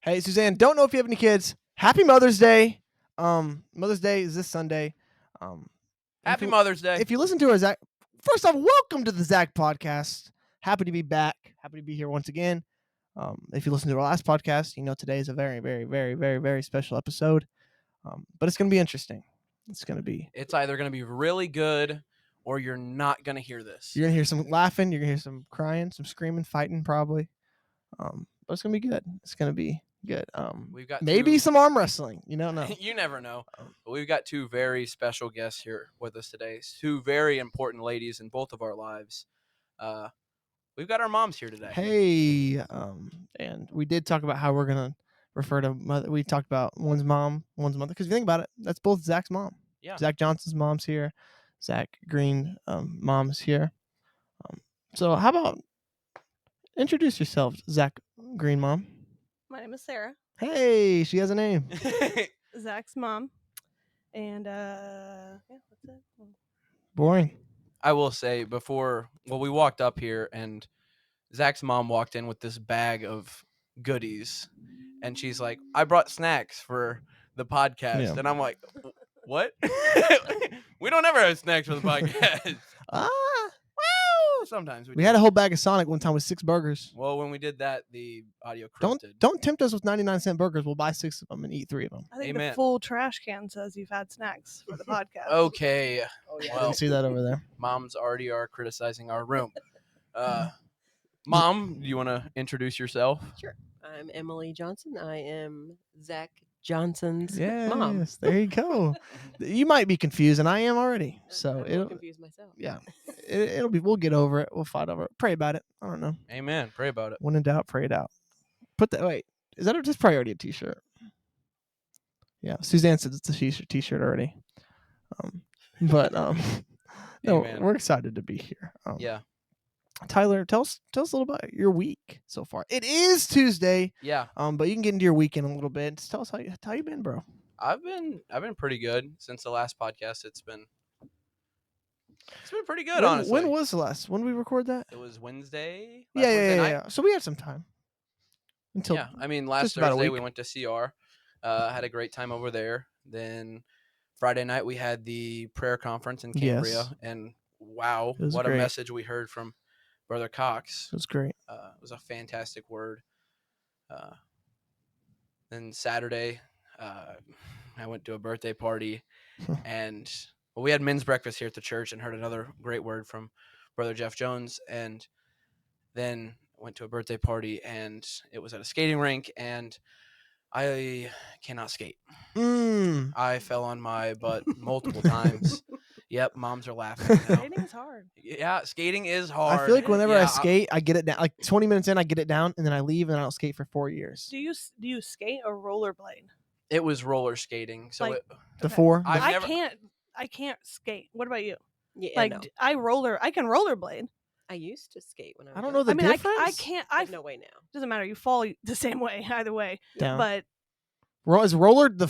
Hey, Suzanne, don't know if you have any kids. Happy Mother's Day. Mother's Day is this Sunday. Happy Mother's Day. If you listen to our ZÆch, first off, welcome to the ZÆch Podcast. Happy to be back. Happy to be here once again. If you listen to our last podcast, you know today is a very, very, very, very, very special episode. But it's going to be interesting. It's either going to be really good or you're not going to hear this. You're going to hear some laughing. You're going to hear some crying, some screaming, fighting probably. But it's going to be good. It's going to be good. We've got maybe some arm wrestling. You don't know. You never know. But we've got two very special guests here with us today. Two very important ladies in both of our lives. We've got our moms here today. Hey, and we did talk about how we're going to refer to mother. We talked about one's mom, one's mother. Because if you think about it, that's both ZÆch's mom. Yeah. ZÆch Johnson's mom's here. ZÆch Green mom's here. So how about introduce yourself, ZÆch Green mom. My name is Sarah. Hey, she has a name. ZÆch's mom. And yeah, that's it. Boring. I will say we walked up here and ZÆch's mom walked in with this bag of goodies. And she's like, I brought snacks for the podcast. Yeah. And I'm like, what? We don't ever have snacks for the podcast. Well, sometimes we had a whole bag of Sonic one time with 6 burgers. Well, when we did that, the audio corrupted. Don't tempt us with 99-cent burgers. We'll buy 6 of them and eat 3 of them. I think Amen. the full trash can says you've had snacks for the podcast. Okay. Oh, yeah. Well, You see that over there. Moms already are criticizing our room. Mom, do you want to introduce yourself? Sure. I'm Emily Johnson. I am ZÆch Johnson's Yes, mom. there you go. You might be confused, and I am already. So I'm it'll confused myself. Yeah, it'll be. We'll get over it. We'll fight over it. Pray about it. I don't know. Amen. Pray about it. When in doubt, pray it out. Wait, is that just priority a t-shirt? Yeah, Suzanne said it's a t-shirt already. No, Amen. we're excited to be here. Yeah. Tyler, tell us a little about your week so far. It is Tuesday. Yeah. But you can get into your weekend a little bit. Just tell us how you been, bro. I've been pretty good since the last podcast. It's been pretty good, honestly. When was the last? When did we record that? It was Wednesday. Yeah. So we had some time. I mean, last just about a Thursday week. we went to CR. Had a great time over there. Then Friday night we had the prayer conference in Cambria, Yes. and wow, It was what great. a message we heard from Brother Cox. It was great. It was a fantastic word. Then Saturday, I went to a birthday party, and we had men's breakfast here at the church and heard another great word from Brother Jeff Jones. And then went to a birthday party, and it was at a skating rink, and I cannot skate. I fell on my butt multiple times. Yep, moms are laughing now. Skating's hard. Yeah, skating is hard. I feel like whenever I Yeah, skate, I get it down. Like 20 minutes in, I get it down, and then I leave, and I don't skate for 4 years. Do you skate or rollerblade? It was roller skating. So Like- The Okay. 4. I've I never- can't skate. What about you? Yeah, Like no. I can rollerblade. I used to skate when I was I don't young, know the I mean, difference. I can't. but no way now. Doesn't matter. You fall the same way either way. Down. But Is roller the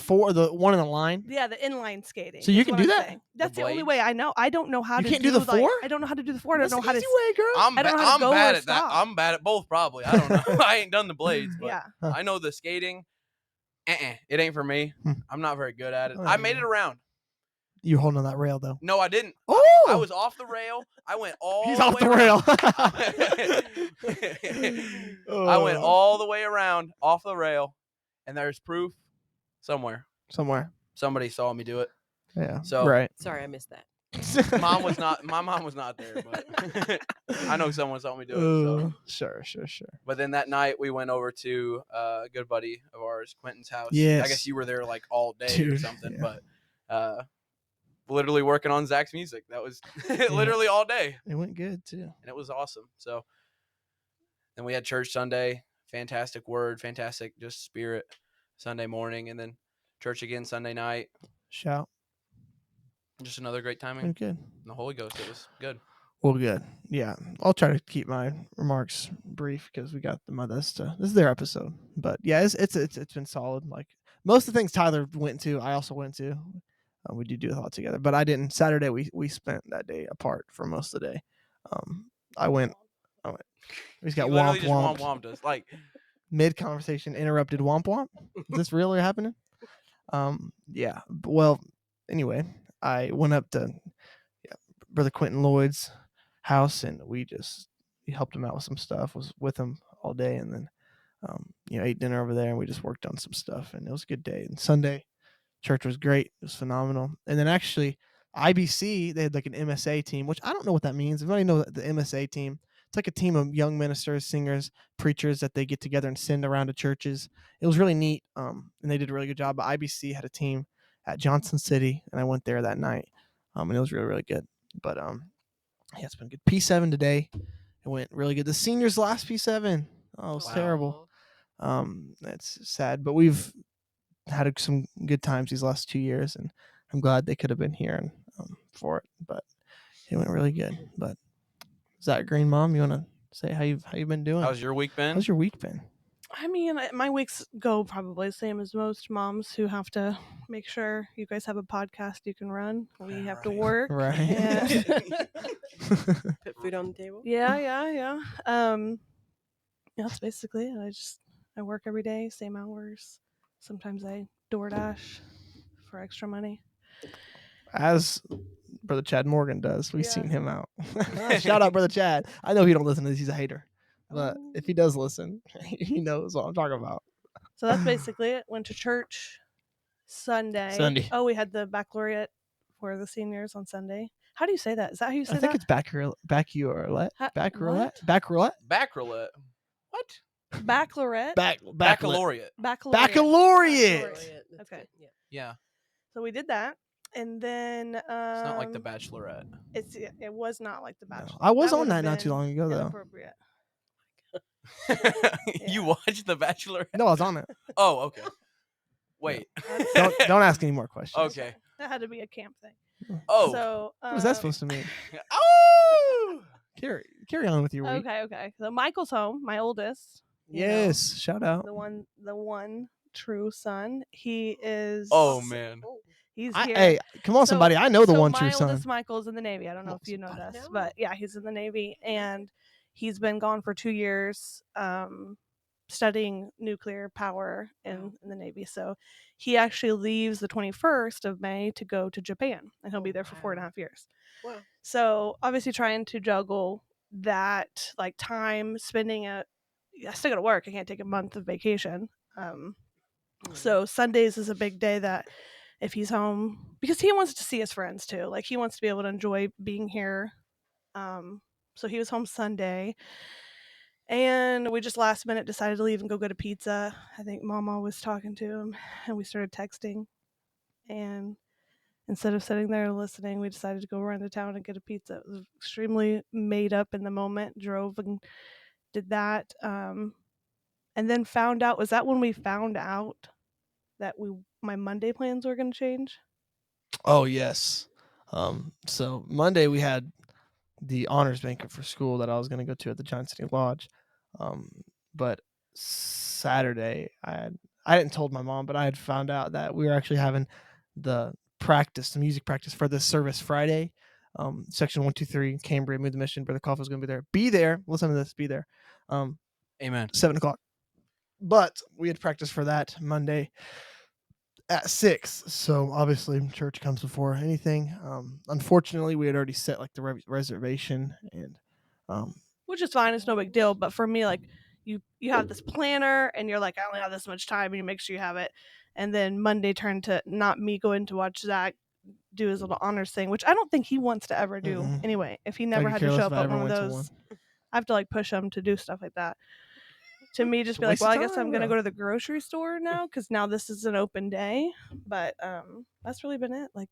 one in the line? yeah, the inline skating. So you is can what do I'm that? saying. That's the only blades? way I know. I don't know how You to can't do the like, 4? I don't know how to do the 4. I don't That's know the how to. easy way, girl. I'm I don't know how to go bad or at that. stop. I'm bad at both, probably. I don't know. I ain't done the blades, but Yeah. Huh. I know the skating. It ain't for me. Hmm. I'm not very good at it. Oh, I made yeah. it around. You holding on that rail though? No, I didn't. Oh, I was off the rail. I went all. He's the off way the rail. I went all the way around off the rail, and there's proof somewhere. somewhere. Somebody saw me do it. Yeah. So- right. Sorry, I missed that. My mom was not there, but I know someone saw me do it. So. Sure. But then that night we went over to a good buddy of ours, Quentin's house. Yes. I guess you were there like all day or Dude, something, yeah. but literally working on ZÆch's music. That was literally all day, It went good too. and it was awesome. So then we had church Sunday. Fantastic word, fantastic just spirit Sunday morning, and then church again Sunday night. Shout. Just another great timing. Went good. The Holy Ghost. It was good. Well, good. Yeah, I'll try to keep my remarks brief because we got this is their episode. But yeah, it's been solid. Like most of the things Tyler went to, I also went to. We do it all together, but I didn't. Saturday we spent that day apart for most of the day. I went. He's got He literally womp just womp. womp-womped us. Like mid conversation interrupted womp womp. Is this really happening? Yeah. Well, anyway, I went up to Brother Quentin Lloyd's house, and we helped him out with some stuff. Was with him all day, and then ate dinner over there, and we just worked on some stuff, and it was a good day. And Sunday, church was great. It was phenomenal. And then actually, IBC, they had like an MSA team, which I don't know what that means. If anybody knows the MSA team, it's like a team of young ministers, singers, preachers that they get together and send around to churches. It was really neat, and they did a really good job. But IBC had a team at Johnson City, and I went there that night, and it was really, really good. But yeah, it's been good. P7 today. It went really good. The seniors last P7. Oh, it was terrible. That's sad, but we've had some good times these last 2 years, and I'm glad they could have been here and for it. But it went really good. But Zach Green, Mom, you want to say how you've been doing? How's your week been? How's your week been? I mean, my weeks go probably the same as most moms who have to make sure you guys have a podcast you can run. We have to Right. work. Right. And Put food on the table. yeah. That's basically it. I work every day, same hours. Sometimes I DoorDash for extra money. As Brother Chad Morgan does. We've Yeah. seen him out. Shout out, Brother Chad. I know he don't listen to this. He's a hater. But if he does listen, he knows what I'm talking about. So that's basically it. Went to church Sunday. Oh, we had the baccalaureate for the seniors on Sunday. How do you say that? Is that how you say I think that? it's baccalaureate. Baccalaureate. What? Baccalaureate. Baccalaureate. What? Baccalaureate? Baccalaureate. Baccalaureate. Baccalaureate. That's Okay. good, yeah. Yeah. So we did that. And then It's not like the Bachelorette. it was not like the No, Bachelor. I was That on would that have not too been long ago, though. Inappropriate. You watched the Bachelorette? No, I was on it. Oh, okay. Wait. Don't ask any more questions. Okay. That had to be a camp thing. Oh. So What was that supposed to mean? Oh. Carry on with your week. Okay. So Michael's home, my oldest. you know, Yes, shout out. the one true son. He is. Oh man. He's here. Hey, come on, So- somebody. I know the so one my true son. oldest Michael's in the Navy. I don't know Oh, if you know somebody. this, No. but yeah, he's in the Navy, and he's been gone for 2 years, studying nuclear power in the Navy. So he actually leaves the 21st of May to go to Japan, and he'll be there for 4.5 years. Wow. So obviously trying to juggle that like time spending I still gotta work. I can't take a month of vacation. So Sundays is a big day that if he's home, because he wants to see his friends too. Like he wants to be able to enjoy being here. So he was home Sunday, and we just last minute decided to leave and go get a pizza. I think Mama was talking to him, and we started texting. And instead of sitting there listening, we decided to go run to town and get a pizza. It was extremely made up in the moment. Drove and did that, and then found out. Was that when we found out that my Monday plans were going to change? Oh yes. So Monday we had the honors banquet for school that I was going to go to at the Giant City Lodge. But Saturday I hadn't told my mom, but I had found out that we were actually having the music practice for this service Friday. Section 123, Cambria, Move the Mission. Brother Cough was going to be there. Be there. Listen to this. Be there. Amen. 7:00. But we had practice for that Monday at 6. So obviously church comes before anything. Unfortunately, we had already set like the reservation, and Which is fine. It's no big deal. But for me, like you have this planner, and you're like, I only have this much time, and you make sure you have it. And then Monday turned to not me going to watch Zach do his little honors thing, which I don't think he wants to ever do Mm-mm. anyway. If he I never could had care to less show if up I at ever one of went to those, one. I have to like push him to do stuff like that. To me, It's just a be like, waste well, of I guess I'm time, gonna though. go to the grocery store now because now this is an open day. But that's really been it. Like,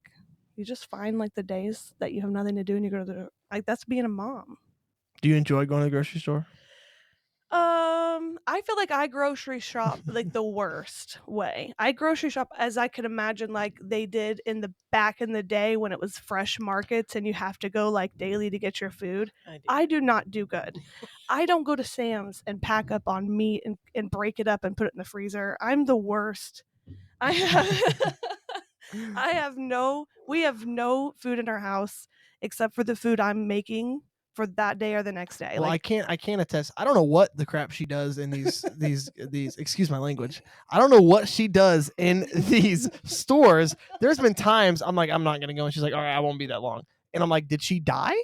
you just find like the days that you have nothing to do, and you go to the that's being a mom. Do you enjoy going to the grocery store? I feel like I grocery shop like the worst way. I grocery shop as I could imagine like they did in the back in the day when it was fresh markets and you have to go like daily to get your food. I do not do good. I don't go to Sam's and pack up on meat and break it up and put it in the freezer. I'm the worst. I have we have no food in our house except for the food I'm making for that day or the next day. Well, like I can't attest. I don't know what the crap she does in these excuse my language. I don't know what she does in these stores. There's been times I'm like, I'm not gonna go, and she's like, all right, I won't be that long. And I'm like, did she die?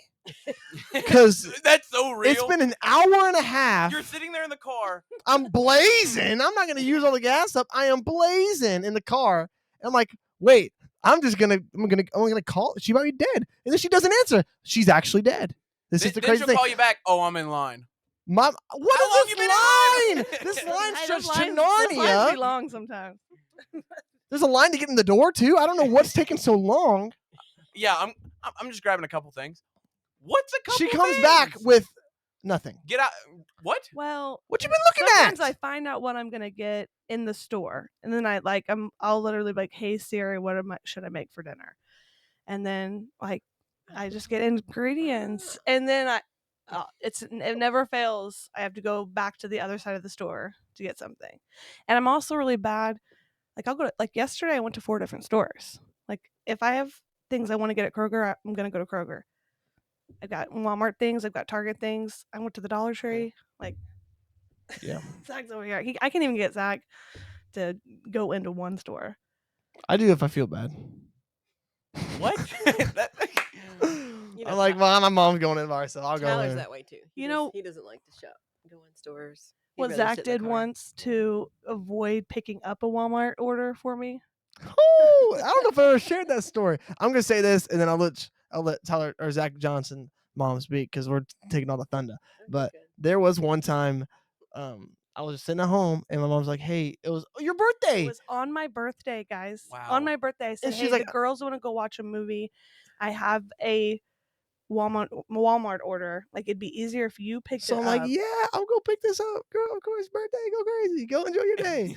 Because that's so real. it's been an hour and a half. You're sitting there in the car. I'm blazing. I'm not gonna use all the gas up. I am blazing in the car. And I'm like, wait, I'm gonna call. She might be dead. And then she doesn't answer. She's actually dead. This is the Then crazy she'll thing. call you back. Oh, I'm in line. Mom, How what long is you this been in line? line? This line Hey, starts those to lines be Narnia. long sometimes. There's a line to get in the door too. I don't know what's taking so long. Yeah, I'm just grabbing a couple things. What's a couple? She comes things? back with nothing. Get out. What? Well, What you been looking sometimes at? I find out what I'm gonna get in the store, and then I'll literally be like, "Hey Siri, what should I make for dinner?" And then like I just get ingredients, and then it never fails. I have to go back to the other side of the store to get something, and I'm also really bad. Like I'll go to, like yesterday I went to 4 different stores. Like if I have things I want to get at Kroger, I'm gonna go to Kroger. I've got Walmart things. I've got Target things. I went to the Dollar Tree. Like, Yeah. Zach's over here. I can't even get Zach to go into one store. I do if I feel bad. What? You know, I'm like, well, my mom's going in by herself. I'll go Tyler's in. that way too. You know- he doesn't like to shop, go in stores. He'd What rather Zach sit in the did car. once to avoid picking up a Walmart order for me. Oh, I don't know if I ever shared that story. I'm gonna say this, and then I'll let Tyler or Zach Johnson mom speak because we're taking all the thunder. Okay, But good. there was one time, I was just sitting at home, and my mom's like, "Hey, it was your It birthday." was on my birthday, guys. Wow. On my birthday, I said, And she's "Hey, like- the girls want to go watch a movie. I have a Walmart order. Like it'd be easier if you picked So it I'm up." like, "Yeah, I'll go pick this up, girl. Of course, birthday, go crazy, go enjoy your day."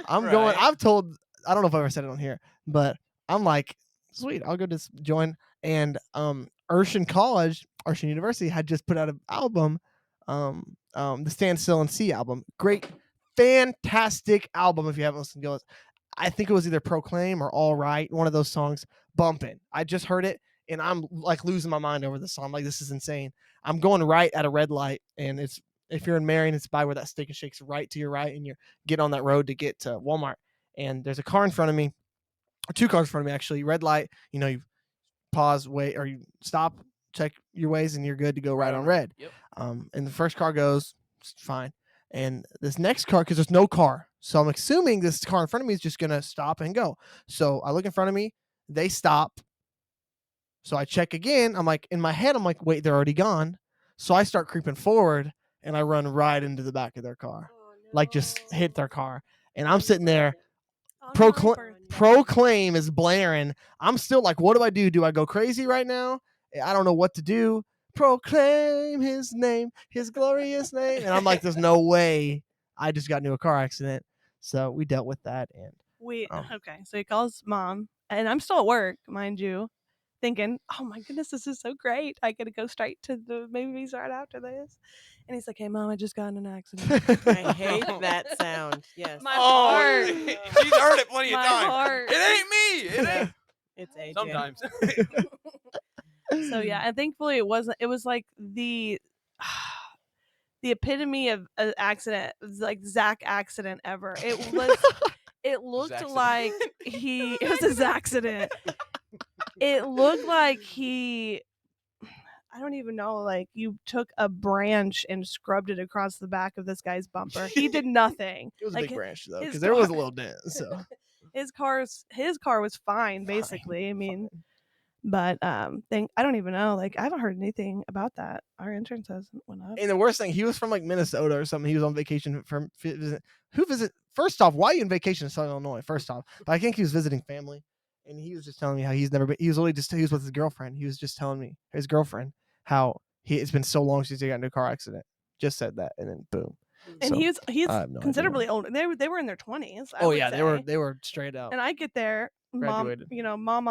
I'm Right. going. I've told. I don't know if I ever said it on here, but I'm like, sweet. I'll go just join. And Urshan University had just put out an album, the Stand Still and See album. Great, fantastic album. If you haven't listened to it, I think it was either Proclaim or All Right. One of those songs, bumping. I just heard it, and I'm like losing my mind over the song. Like this is insane. I'm going right at a red light, and it's if you're in Marion, it's by where that Steak and Shake's right to your right, and you're getting on that road to get to Walmart. And there's a car in front of me, or 2 cars in front of me actually. Red light, you pause, wait, or you stop, check your ways, and you're good to go right on red. Yep. And the first car goes, it's fine. And this next car, because there's no car, so I'm assuming this car in front of me is just gonna stop and go. So I look in front of me, they stop. So I check again. I'm like, in my head, I'm like, wait, they're already gone. So I start creeping forward, and I run right into the back of their car, Oh, like just no. hit their car. And I'm sitting there. On my birthday. Proclaim is blaring. I'm still like, what do I do? Do I go crazy right now? I don't know what to do. Proclaim his name, his glorious name. And I'm like, there's no way I just got into a car accident. So we dealt with that. And Okay, so he calls mom, and I'm still at work, mind you, thinking, "Oh my goodness, this is so great! I get to go straight to the movies right after this." And he's like, "Hey, mom, I just got in an accident." I hate that sound. Yes. My Oh, heart. she's heard it plenty of My times. heart. It ain't me. It ain't. It's AJ. Sometimes. So yeah, and thankfully it wasn't. It was like the epitome of an accident, like Zach accident ever. It was. It looked Zaccident. like it was a accident. It looked like I don't even know, like you took a branch and scrubbed it across the back of this guy's bumper. He did nothing. it was a Like, big branch though, his because there was a car- little dent. So His car was fine, basically. I mean, but I don't even know. Like I haven't heard anything about that. Our insurance hasn't went up. and the worst thing, he was from like Minnesota or something. He was on vacation from First off, why are you on vacation in Southern Illinois? First off, but I think he was visiting family, and he was just telling me how he's never been. He was with his girlfriend. He was just telling me his girlfriend how it's been so long since he got into a car accident. Just said that, and then boom. And So, he's I have no idea. considerably older. They were in their 20s. I Oh would yeah, say. they were straight out. And I get there, Graduated. mom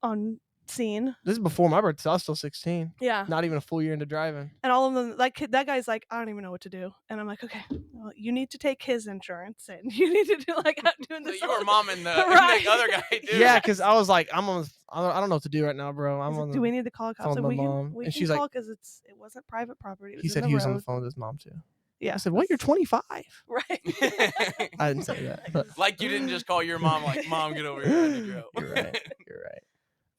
on scene. This is before my birthday. So I was still 16. Yeah. Not even a full year into driving. And all of them, like that guy's like, I don't even know what to do. And I'm like, okay, well, you need to take his insurance, and you need to do like I'm doing So this. you were mom and the Right. other guy too. Yeah, because I was like, I'm I don't know what to do right now, bro. Do we need to call a cop? phone So with we my can mom, we and can she's call like- because it wasn't private property. It was He said in he the was on the road. phone with his mom too. Yeah, I said, "What? You're 25." right. I didn't say that. But Like you didn't just call your mom like, Mom, get over here. I need your help. You're right. You're right.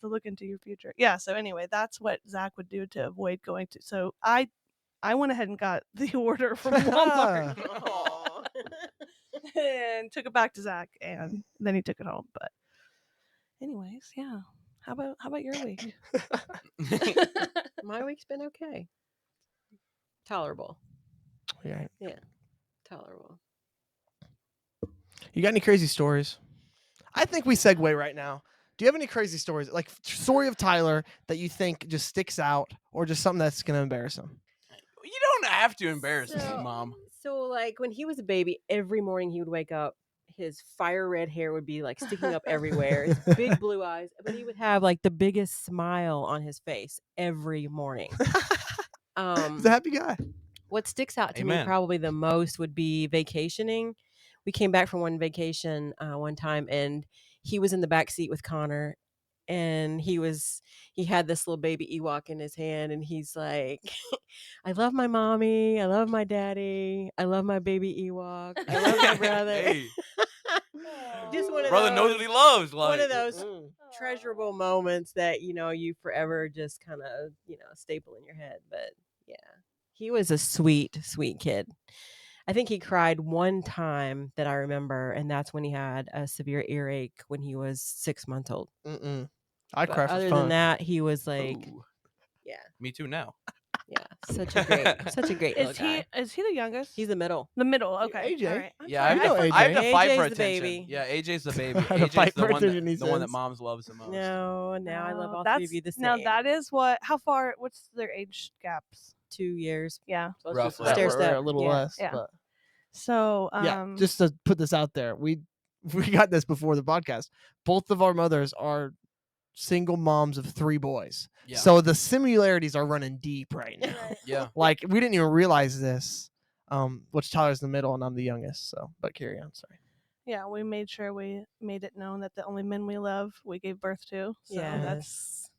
To look into your future. Yeah. So anyway, that's what ZÆch would do to avoid going to. So I went ahead and got the order from Walmart Aw. and took it back to ZÆch, and then he took it home. But anyways, yeah. How about your week? My week's been okay. Tolerable. Yeah. Tolerable. You got any crazy stories? I think we segue right now. Do you have any crazy stories, like story of Tyler that you think just sticks out, or just something that's gonna embarrass him? You don't have to embarrass me, Mom. So like when he was a baby, every morning he would wake up, his fire red hair would be like sticking up everywhere, his big blue eyes, but he would have like the biggest smile on his face every morning. He's a happy guy. What sticks out to me Amen. probably the most would be vacationing. We came back from one vacation one time, and he was in the back seat with Connor, and he had this little baby Ewok in his hand, and he's like, I love my mommy, I love my daddy, I love my baby Ewok, I love my brother. Hey, Just one of brother those, knows what he loves. Like, one of those treasurable moments that you forever just kind of staple in your head. But yeah, he was a sweet kid. I think he cried one time that I remember, and that's when he had a severe earache when he was 6 months old. I But cry for other fun. than that, he was like, Ooh, yeah, me too now. such a great little Is guy. he the youngest? He's the middle. the middle. Okay. AJ. All right. I'm Yeah, sorry, you know AJ. I have to fight for AJ's the attention. baby. Yeah, AJ's the baby. I have to AJ's fight the for one attention, he the one that says. moms loves the most. No, now I love all that's, three of you the same. Now that is how far? What's their age gaps? 2 years. Yeah. So it's just Roughly. a stair We're step. a little Yeah. less. Yeah. But So yeah, just to put this out there, we got this before the podcast. Both of our mothers are single moms of 3 boys. Yeah. So the similarities are running deep right now. Yeah. Like we didn't even realize this. Which Tyler's the middle and I'm the youngest. So, but carry on. Sorry. yeah, we made sure we made it known that the only men we love we gave birth to. So that's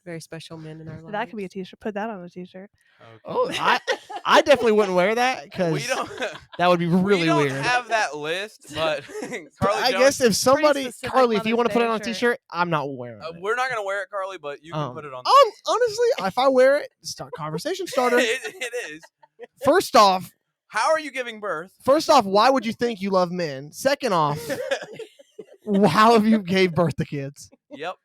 very special men in our lives. that could be a t-shirt. Put that on a t-shirt. Okay. Oh, I definitely wouldn't wear that because we don't. that would be really we don't weird. have that list, but Carly I Jones, guess if somebody, specific Carly, if you want to Mother's put it on a Day t-shirt, I'm not wearing it. we're not gonna wear it, Carly, but you can put it on. Honestly, if I wear it, start conversation starter. it is. First off, How are you giving birth? why would you think you love men? Second off, how have you gave birth to kids? Yep.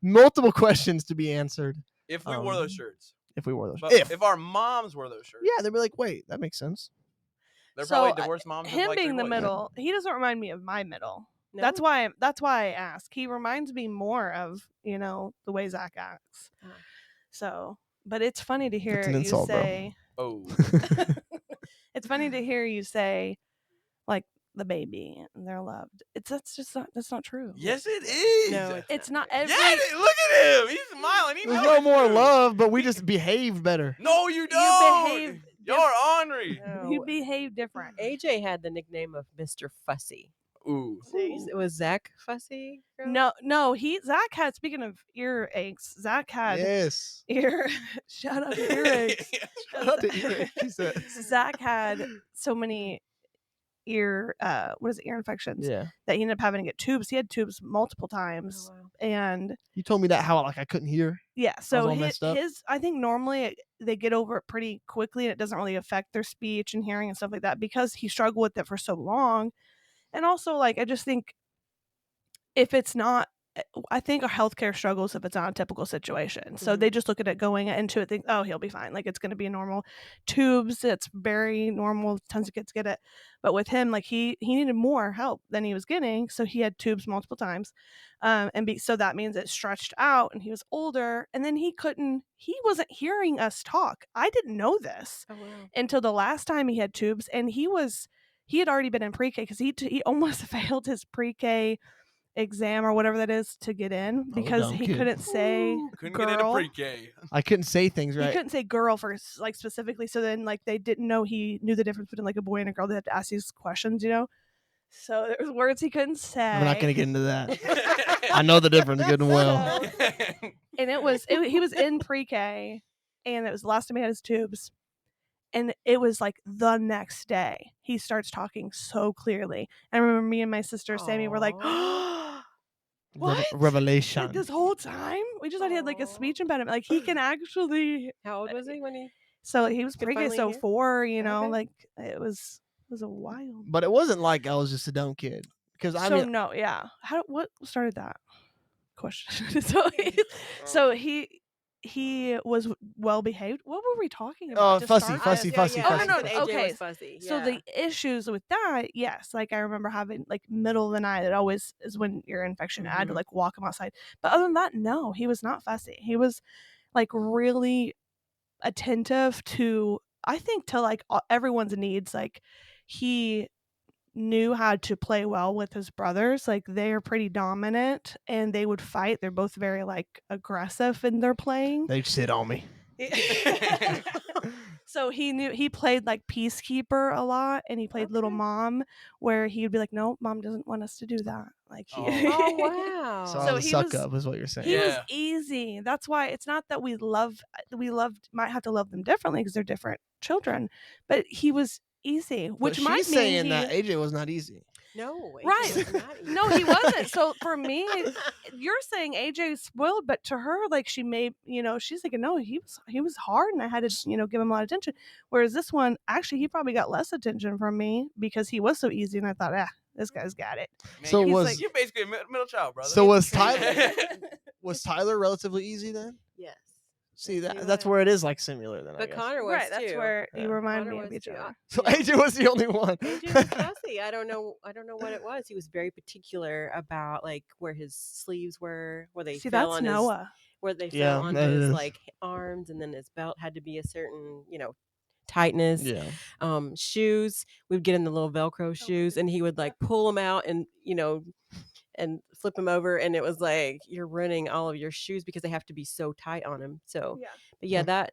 Multiple questions to be answered If we wore those shirts, if we wore those. but if our moms wore those shirts, yeah, they'd be like, wait, that makes sense. they're So, probably divorced moms. of Him like being 3 the boys. middle, he doesn't remind me of my middle. No? That's why I ask. He reminds me more of the way ZÆch acts. Ah. So, but it's funny to hear That's an you insult, bro. say. Oh, It's funny to hear you say, like the baby and they're loved. That's not true. yes, it is. No, It's not every. Yeah, look at him. He's smiling. He There's knows no it's more true. love, but we just behaved better. No, you don't. behave You're ornery. You No. behave different. AJ had the nickname of Mr. Fussy. Ooh. Was Zach Fussy? girl? No. ZÆch had. Speaking of earaches, ZÆch had Yes. ear. Shut up, earaches. Shout out to Eric, she says. ZÆch had so many ear infections Yeah. that he ended up having to get tubes. He had tubes multiple times. Oh, wow. And You told me that how I couldn't hear. yeah, so all messed up. his I think normally they get over it pretty quickly and it doesn't really affect their speech and hearing and stuff like that because he struggled with it for so long. And also, like, I just think if it's not, I think our healthcare struggles if it's not a typical situation. So Mhm. they just look at it going into it, think, oh, he'll be fine. Like, it's going to be normal. Tubes, it's very normal. Tons of kids get it. But with him, like, he needed more help than he was getting. So he had tubes multiple times. So that means it stretched out and he was older. And then he wasn't hearing us talk. I didn't know this Oh, wow. until the last time he had tubes. And he had already been in pre-K because he almost failed his pre-K exam or whatever that is to get in because dumb he kid. couldn't say Couldn't girl. get into pre-K. I couldn't say things He right. couldn't say girl for like specifically. So then like they didn't know he knew the difference between like a boy and a girl. They had to ask these questions, So there was words he couldn't say. We're not going to get into that. I know the difference good and well. And he was in pre-K, and it was the last time he had his tubes. And it was like the next day he starts talking so clearly. I remember me and my sister Sammy were like, what? Revelation. This whole time? We just thought he had like a speech impediment. Like he can actually. How old was he when he? So he was Could pre-K, finally so hear? 4, Okay. like it was a while. But it wasn't like I was just a dumb kid. Because I So mean, no, yeah. What started that question? so he was well behaved. What were we talking about? to fussy, start fussy, with? fussy, Yeah, fussy. no, I said AJ okay. was fussy. So Yeah. the issues with that, yes, like I remember having like middle of the night. It always is when your infection. I had to Mhm. like walk him outside. But other than that, no, he was not fussy. He was like really attentive to, I think, to like everyone's needs. Like he knew how to play well with his brothers. Like they are pretty dominant and they would fight. They're both very like aggressive in their playing. They'd sit on me. So he played like peacekeeper a lot, and he played little Okay. mom, where he would be like, no, mom doesn't want us to do that. Like Oh wow. So I So was a he suck was- up is what you're saying. he was Yeah. easy. That's why it's not that we might have to love them differently because they're different children, but he was easy, which But might she's mean saying he, that AJ was not easy. No. AJ right. was not easy. No, he wasn't. So for me, you're saying AJ is spoiled, but to her, like she may, she's thinking, no, he was hard, and I had to, give him a lot of attention. Whereas this one, actually, he probably got less attention from me because he was so easy, and I thought, this guy's got it. Man, So you're, was- you're basically a middle child, brother. So was Tyler relatively easy then? Yes. See, Yes, he that's was. where it is like similar then, I But guess. Connor was Right, that's too. where you Yeah. remind Connor me of was each too. other. So Yeah. AJ was the only one. AJ was fussy. I don't know what it was. He was very particular about like where his sleeves were, where they See, fell that's on his, Noah. where they Yeah, fell on that his is. like arms, and then his belt had to be a certain, tightness. Yeah. Shoes, we'd get in the little Velcro shoes, and he would like pull them out and and flip them over, and it was like you're ruining all of your shoes because they have to be so tight on him. So, Yeah. but yeah, that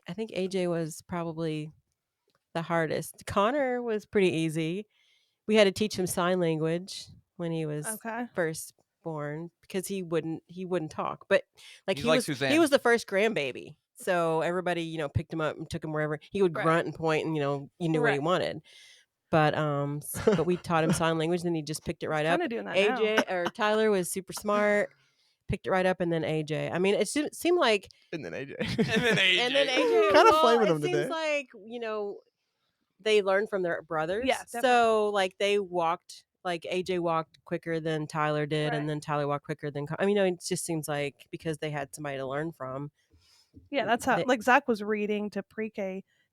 I think AJ was probably the hardest. Connor was pretty easy. We had to teach him sign language when he was Okay. first born because he wouldn't talk. But like He's he like was Suzanne. the first grandbaby. So everybody, picked him up and took him wherever. He would Right. grunt and point, and you knew what he Right. wanted. But but we taught him sign language, then he just picked it right up. Kind of doing that AJ now. or Tyler was super smart, picked it right up, and then AJ. I mean, it seemed like And then AJ. And then AJ. and then AJ Kinda well, flaming it him seems today. like they learned from their brothers. Yeah, so like they walked, like AJ walked quicker than Tyler did, Right. and then Tyler walked quicker than. I mean, it just seems like because they had somebody to learn from. Yeah, that's how. They- Like Zach was reading to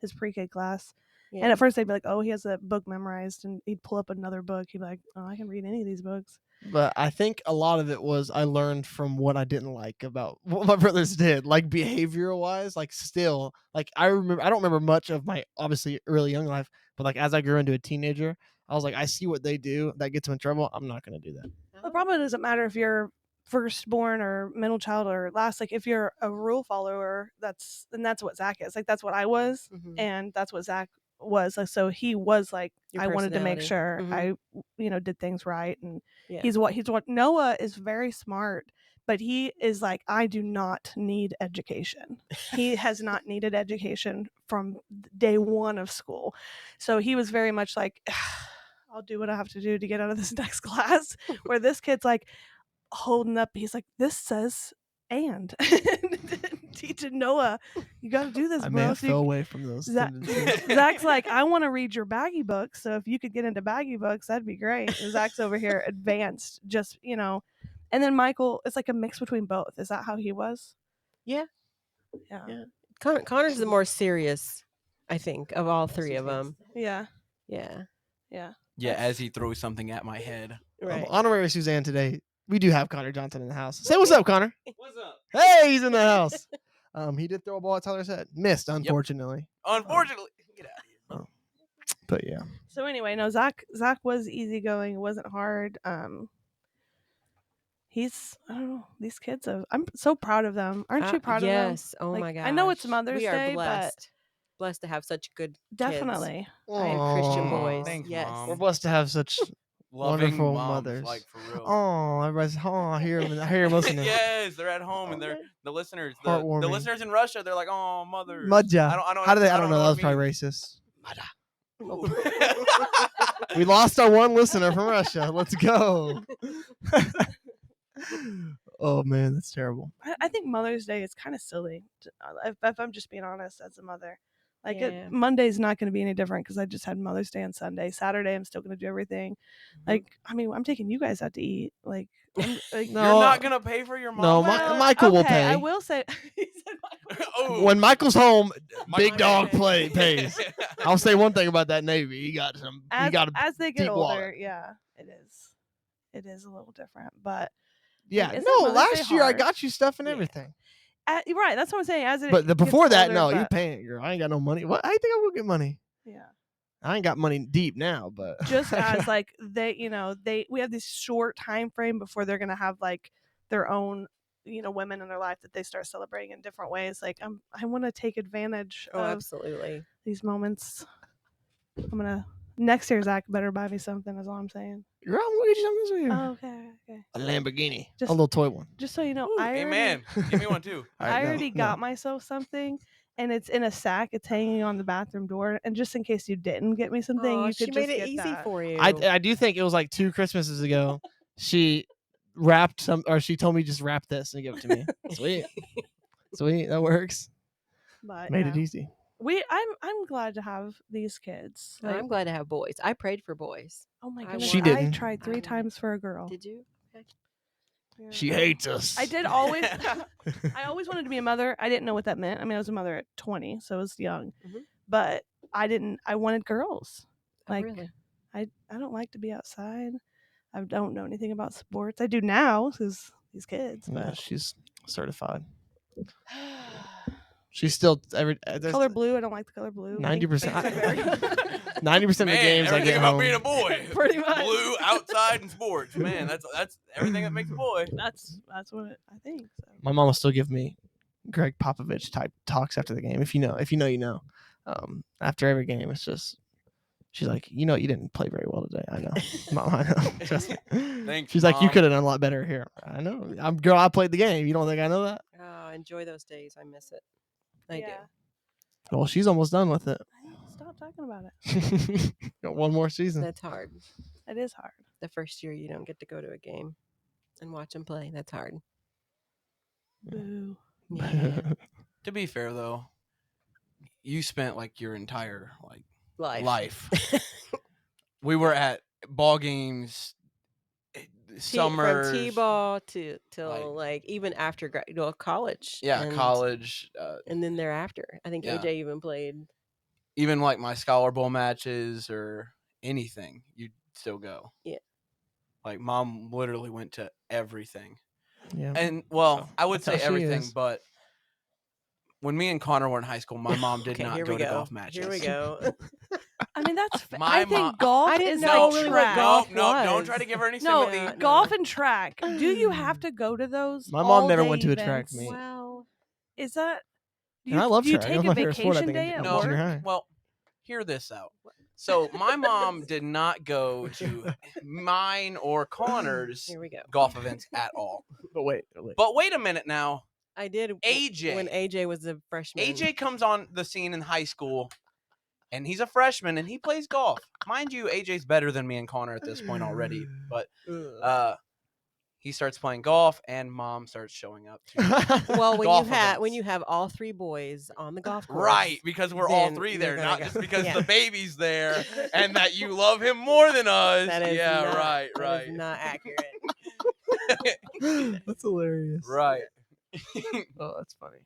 his pre-K class, Yeah. and at first they'd be like, "Oh, he has a book memorized," and he'd pull up another book. He'd be like, "Oh, I can read any of these books." But I think a lot of it was I learned from what I didn't like about what my brothers did, like behavioral wise. Like still, like I don't remember much of my obviously early young life, but like as I grew into a teenager, I was like, I see what they do that gets them in trouble. I'm not gonna do that. The problem doesn't matter if you're firstborn or middle child or last. Like if you're a rule follower, that's what Zach is. Like that's what I was, Mhm. and that's what Zach was. Like, so he was like, Your I wanted to make personality. sure Mhm. I did things right, and Yeah. he's what Noah is very smart, but he is like, I do not need education. He has not needed education from day one of school, so he was very much like, I'll do what I have to do to get out of this next class. Where this kid's like holding up, he's like, this says and teaching Noah, you got to do this, I bro. may have So fell you- away from those tendencies. Zach's like, I want to read your baggy books, so if you could get into baggy books, that'd be great. And Zach's over here advanced, just and then Michael, it's like a mix between both. Is that how he was? Yeah. Yeah. Connor's the more serious, I think, of all three of them. Yeah. Yeah. Yeah. Yeah, as he throws something at my head. Right. Honorary Suzanne today. We do have Connor Johnson in the house. Say what's up, Connor. What's up? Hey, he's in the house. He did throw a ball at Tyler's head. Missed, unfortunately. Unfortunately, get out of here. But yeah. So anyway, no, Zach was easygoing. It wasn't hard. He's, I don't know, these kids I'm so proud of them. Aren't you proud of them? Yes. Oh Like, my gosh. I know it's Mother's we are Day, but blessed to have such good kids. definitely. And Christian Aw. boys. Thanks, yes. Mom. We're blessed to have such loving Wonderful moms, mothers. like for real. Oh, everybody's. Oh, I hear them listening. Yes, they're at home and they're the listeners. The Heartwarming. listeners in Russia, they're like, oh, mothers. Mudja. I don't. How do they? I don't know. That was what it probably means. racist. Ooh. We lost our one listener from Russia. Let's go. Oh man, that's terrible. I think Mother's Day is kind of silly. If I'm just being honest, as a mother, like Yeah. Monday's not going to be any different because I just had Mother's Day on Sunday. Saturday, I'm still going to do everything. Like, I mean, I'm taking you guys out to eat. Like, like No, You're not gonna pay for your mom. No, well, Michael will okay, pay. I will say. He said Michael. Oh, When Michael's home, Michael big dog Michael. pays. I'll say one thing about that Navy. He got As they get deep older, wallet. yeah, it is a little different. But yeah. Isn't No, Mother's last Day year I hard? got you stuff and Yeah. everything. right, that's what I'm saying. As it But gets before that, older, no, you but- paying it, girl. I ain't got no money. What? I think I will get money. Yeah. I ain't got money deep now, but Just as like we have this short time frame before they're gonna have like their own women in their life that they start celebrating in different ways. Like I want to take advantage Oh, of absolutely. these moments. I'm gonna next year Zach better buy me something. Is all I'm saying. girl, I'm gonna get you something this year. Oh, okay. A Lamborghini, Just- a little toy one. Just so you know, Ooh, I already, amen. Give me one too. All right, I no, already no. got myself something. And it's in a sack. It's hanging on the bathroom door. And just in case you didn't get me something, Aw, you she could made just it get easy that. for you. I do think it was like 2 Christmases ago. She wrapped some, or she told me just wrap this and give it to me. Sweet, sweet, that works. But Made it yeah. easy. I'm glad to have these kids. Like, I'm glad to have boys. I prayed for boys. oh my I goodness, She I didn't. tried 3 I- times for a girl. Did you? Okay. Yeah. She hates us. I did always. I always wanted to be a mother. I didn't know what that meant. I mean, I was a mother at 20, so I was young. Mhm. But I didn't. I wanted girls. Oh, Like really? I don't like to be outside. I don't know anything about sports. I do now because these kids. Yeah, But she's certified. She's still color blue. I don't like the color blue. 90%. Thanks, very- 90% of the Man, games I everything get about home. being a boy. Pretty much. Blue, outside, and sports. Man, that's everything that makes a boy. That's what I think. So. My mom will still give me Greg Popovich type talks after the game. If you know, you know. After every game, it's just she's like, you didn't play very well today. I know, Mom, I know. Trust me. Thanks, She's like, you Mom. could have done a lot better here. I know. I played the game. You don't think I know that? Oh, enjoy those days. I miss it. I do. Well, she's almost done with it. Stop talking about it. Got one more season. That's hard. It is hard. The first year you don't get to go to a game and watch them play. That's hard. Boo. Yeah. To be fair though, you spent like your entire Life. We were at ball games, summers, From T-ball till like- even after college. yeah, and, college, and then thereafter. I think Yeah. AJ even played. even like my Scholar Bowl matches or anything, you'd still go. Yeah. Like Mom literally went to everything. Yeah. And well, So, I would that's say how she everything, is. but when me and Connor were in high school, my mom did Okay, not here go we to go. golf matches. Here we go. I mean, that's. My I think mom- golf I didn't is know like really what track. golf No, don't was. try to give her any No, sympathy. Yeah, no. golf and track. Do you have to go to those? My mom never all-day went to a track events? meet. Wow. Is that? Do And I love do you track. take That's a my favorite sport, I vacation think, day in at No, junior work? high. well, hear this out. So my mom did not go to mine or Connor's Here we go. golf events at all. But wait. But wait a minute now. I did AJ. when AJ was a freshman. AJ comes on the scene in high school, and he's a freshman, and he plays golf. Mind you, AJ's better than me and Connor at this point already. But he starts playing golf, and Mom starts showing up. Well, when golf when events. you have all 3 boys on the golf course, Right, because we're all then 3 you're there, gonna not go. just because Yeah. the baby's there and that you love him more than us. That is yeah, not, right, that right. is not accurate. That's hilarious. Right. Oh, that's funny.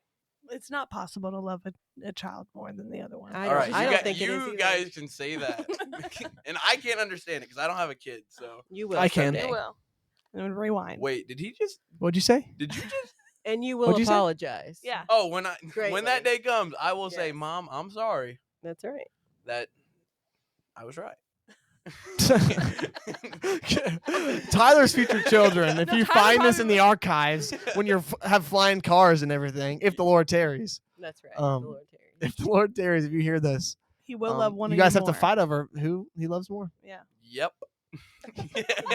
It's not possible to love a child more than the other one. I All right, I you, don't think it is you either. guys can say that, and I can't understand it because I don't have a kid. So You will. I can. someday. You will. And rewind. wait, did he just? What'd you say? Did you just? And you will What'd you say? apologize. Yeah. Oh, when Greatly. that day comes, I will say, Yes. Mom, I'm sorry That's right. that I was right. Tyler's future children. If No, you Tyler find this in probably- the archives when you're have flying cars and everything, if the Lord tarries, That's right. Um, the Lord tarries. if the Lord tarries, if you hear this, He will love one you of guys you have to more. fight over who he loves more. Yeah. Yep.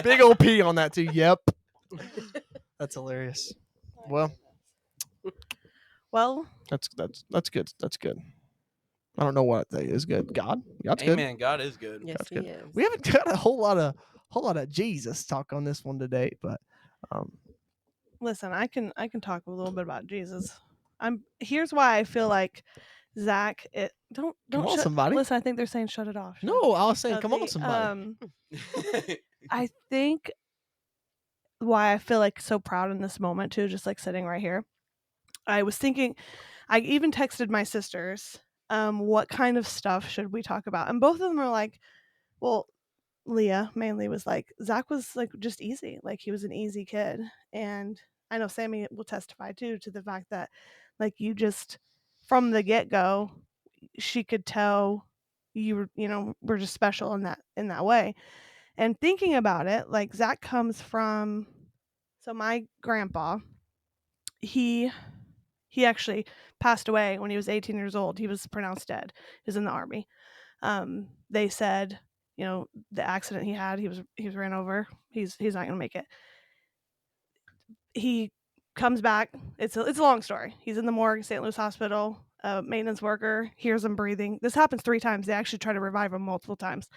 Big old P on that too. Yep. That's hilarious. Well, Well, that's good. That's good. I don't know what that is good. God's good. Amen. God is good. Yes, That's he good. is. We haven't got a whole lot of Jesus talk on this one today, but listen, I can talk a little bit about Jesus. Here's why I feel like ZÆch. Don't Come on, shut, somebody. Listen, I think they're saying shut it off. Shut no, I was it. saying, come on, somebody. I think why I feel like so proud in this moment too, just like sitting right here. I was thinking, I even texted my sisters, what kind of stuff should we talk about? And both of them are like, well, Leah mainly was like, ZÆch was like just easy. Like he was an easy kid. And I know Sammy will testify too to the fact that like you just from the get-go, she could tell you were just special in that way. And thinking about it, like ZÆch comes from, so my grandpa, he actually passed away when he was 18 years old. He was pronounced dead. He was in the army. They said, the accident he had, he was ran over. He's not going to make it. He comes back. It's a long story. He's in the morgue, St. Louis Hospital. Maintenance worker hears him breathing. This happens 3 times. They actually try to revive him multiple times,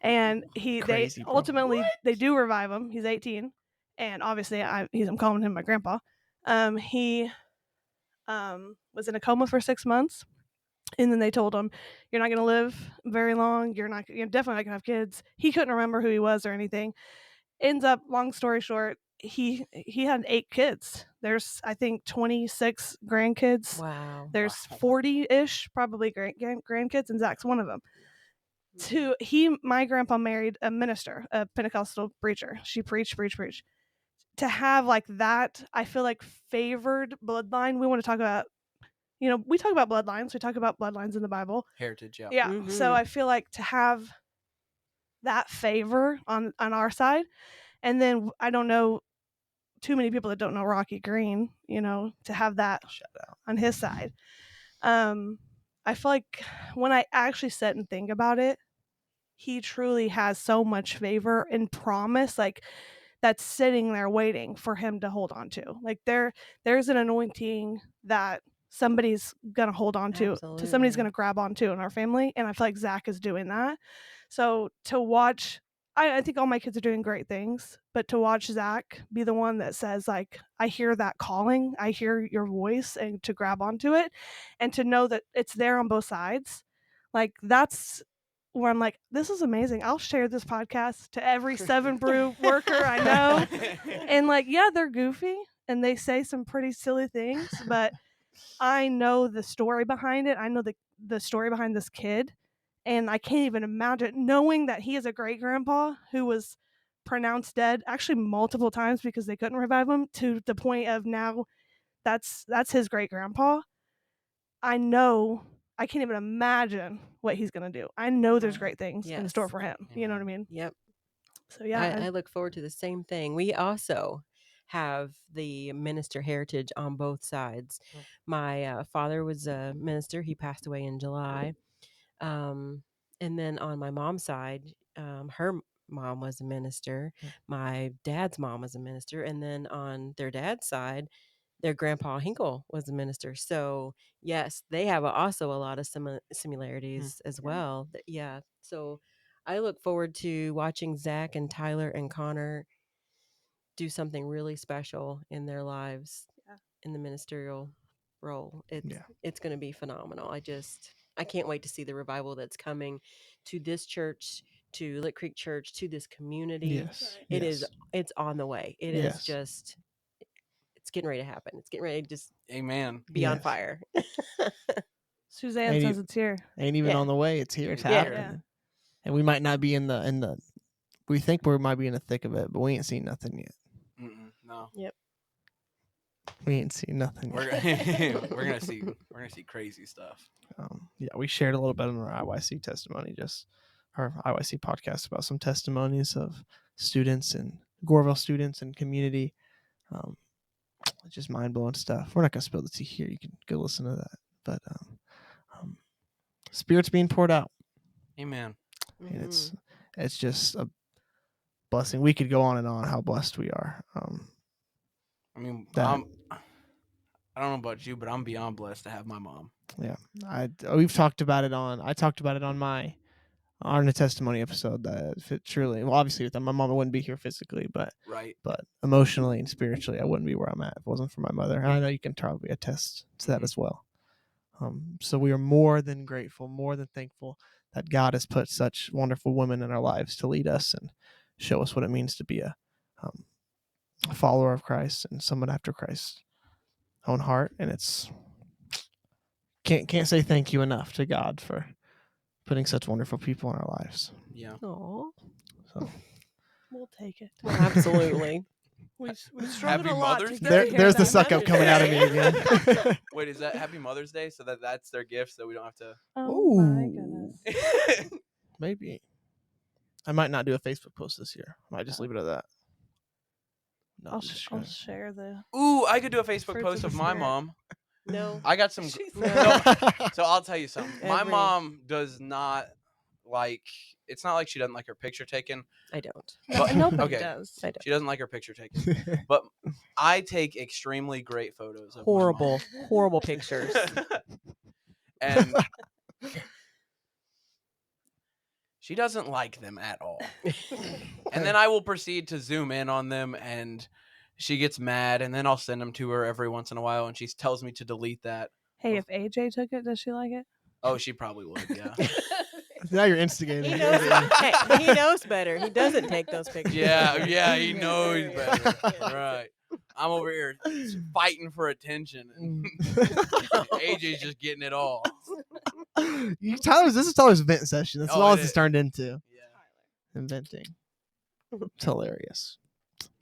and Crazy, they bro. ultimately they do revive him. He's 18, and obviously I'm calling him my grandpa. He was in a coma for 6 months. And then they told him, "You're not going to live very long. You're definitely not going to have kids." He couldn't remember who he was or anything. Ends up, long story short, he had 8 kids. There's, I think, 26 grandkids. Wow. There's 40-ish probably grandkids, and ZÆch's one of them. My grandpa married a minister, a Pentecostal preacher. She preached. To have like that, I feel like favored bloodline. We want to talk about. We talk about bloodlines. We talk about bloodlines in the Bible. Heritage, yeah. Yeah. So I feel like to have that favor on our side, and then I don't know too many people that don't know Rocky Green, to have that Shout out. on his side. I feel like when I actually sit and think about it, he truly has so much favor and promise, like that's sitting there waiting for him to hold on to. Like there's an anointing that somebody's gonna hold on to somebody's Absolutely. gonna grab onto in our family, and I feel like ZÆch is doing that. So to watch, I think all my kids are doing great things, but to watch ZÆch be the one that says like, I hear that calling, I hear your voice, and to grab onto it, and to know that it's there on both sides, like that's where I'm like, this is amazing. I'll share this podcast to every 7 Brew worker I know. And like, yeah, they're goofy and they say some pretty silly things, but I know the story behind it. I know the story behind this kid. And I can't even imagine knowing that he is a great grandpa who was pronounced dead actually multiple times because they couldn't revive him, to the point of now that's his great grandpa. I know I can't even imagine what he's going to do. I know there's great things in store Yes. for him. You know what I mean? Yep. So yeah, I look forward to the same thing. We also have the minister heritage on both sides. My father was a minister. He passed away in July. And then on my mom's side, her mom was a minister. My dad's mom was a minister. And then on their dad's side, their grandpa Hinkle was a minister. So yes, they have also a lot of similarities as well. Yeah. So I look forward to watching ZÆch and Tyler and Connor do something really special in their lives in the ministerial role. It's going to be phenomenal. I can't wait to see the revival that's coming to this church, to Lick Creek Church, to this community. Yes. It's on the way. It is just, it's getting ready to happen. It's getting ready to just Amen. be on fire. Suzanne says it's here. Ain't even on the way. It's here. It's happening. Yeah. And we might not be in the we think we might be in the thick of it, but we ain't seen nothing yet. No. Yep. We ain't seen nothing We're yet. we're gonna see crazy stuff. Yeah, we shared a little bit on our IYC testimony, just our IYC podcast, about some testimonies of students and Goreville students and community. It's just mind blowing stuff. We're not gonna spill the tea here. You can go listen to that. But Spirit's being poured out. Amen. And it's just blessing. We could go on and on how blessed we are. I mean, That- I don't know about you, but I'm beyond blessed to have my mom. Yeah, we've talked about it on. I talked about it on the testimony episode. That if it truly, well, obviously, with my mom, I wouldn't be here physically, but Right. emotionally and spiritually, I wouldn't be where I'm at if it wasn't for my mother. And I know you can probably attest to that Mhm. as well. So we are more than grateful, more than thankful that God has put such wonderful women in our lives to lead us and show us what it means to be a follower of Christ and someone after Christ's own heart. And it's can't say thank you enough to God for putting such wonderful people in our lives. Yeah. Aw. So We'll take it. Absolutely. We struggled Happy a lot Mother's to Day. get here there's the that suck up Mother's coming out of Day. me again. Wait, is that Happy Mother's Day? So that's their gift, so we don't have to. Oh my Ooh. goodness. Maybe. I might not do a Facebook post this year. I might just leave it at that. No, I'll I'm just I'll kidding. share the. Ooh, I could do a Facebook Fruits post of of the my Spirit. mom. No. I got some. She's- No, so I'll tell you something. My Every- mom does not like. It's not like she doesn't like her picture taken. I don't. But- Nobody okay. does. I don't. She doesn't like her picture taken. But I take extremely great photos of Horrible, horrible pictures. my mom. And she doesn't like them at all. And then I will proceed to zoom in on them, and she gets mad, and then I'll send them to her every once in a while, and she tells me to delete that. Hey, if AJ took it, does she like it? Oh, she probably would, yeah. Now you're instigating. He knows, hey, he knows better. He doesn't take those pictures. Yeah, he knows better. Yeah. Right. I'm over here fighting for attention, and AJ's just getting it all. This is Tyler's vent session. That's Oh, all it it's is. turned into. Yeah. Inventing. It's hilarious.